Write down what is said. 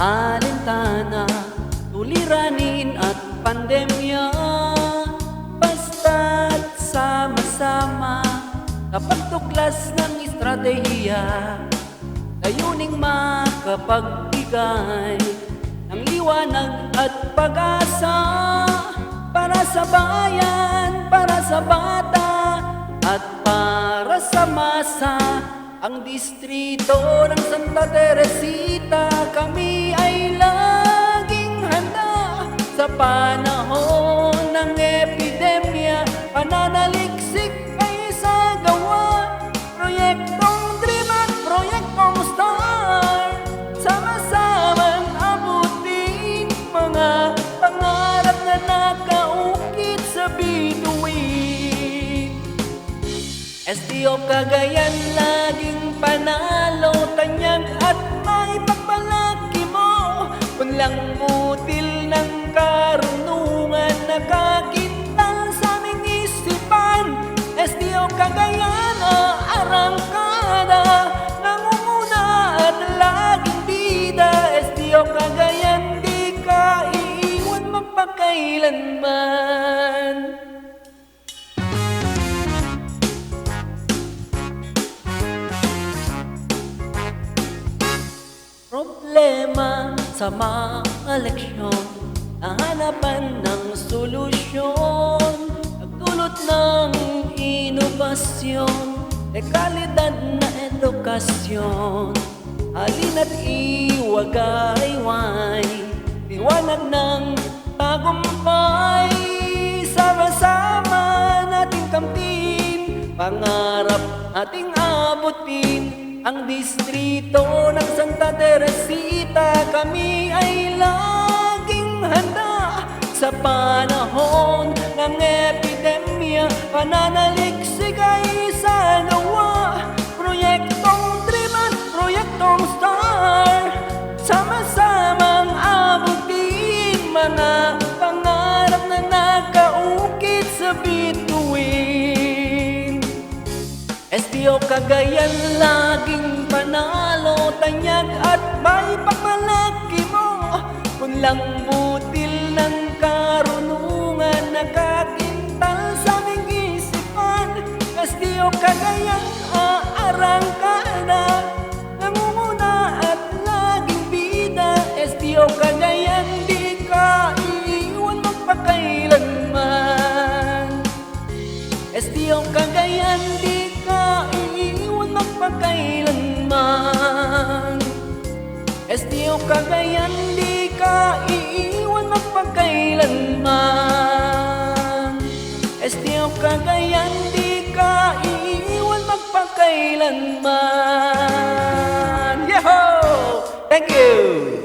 alintana, tuliranin at pandemya. Basta't sama-sama, kapag tuklas ng estratehiya, layuning makapagbigay ng liwanag at pag-asa para sa bayan, para sa bata at para sa masa. Ang distrito ng Santa Teresita, kami ay laging handa sa panahon ng epidemya. Pananaliksik ay sa gawa, proyektong Dream at proyektong Star, sama-samang abutin mga pangarap na nakaukit sa bituin. SDO Cagayan laging panalo, tanyag at maipagpalaki mo. Punlang butil ng karunungan, nakakintal sa aming isipan. SDO Cagayan, arangkada, nangunguna at laging bida. SDO Cagayan, di ka iiwan magpakailanman. Problema sa mga eleksyon, nahanapan ng solusyon, nagdulot ng inobasyon, kalidad na edukasyon. Halina't iwagayway, liwanag ng tagumpay. Sama-sama nating kamtin, pangarap ating abutin. Ang distrito ng Santa Teresita, kami ay laging handa sa panahon ng epidemya. Pananaliksik ay sa gawa, proyektong Dream at proyektong Star, sama-samang abutin mga pangarap na nakaukit sa bituin. SDO Cagayan laging panalo, tanyag at may pagmalaki mo. Punlang butil ng karunungan, nakakintal sa aming isipan. SDO Cagayan, arangkada, nangunguna at laging bida. SDO Cagayan, di ka iiwan magpakailanman. SDO Cagayan, di ka iiwan magpakailanman. SDO Cagayan, di ka iiwan magpakailanman. SDO Cagayan, di ka iiwan magpakailanman. Yeho! Thank you!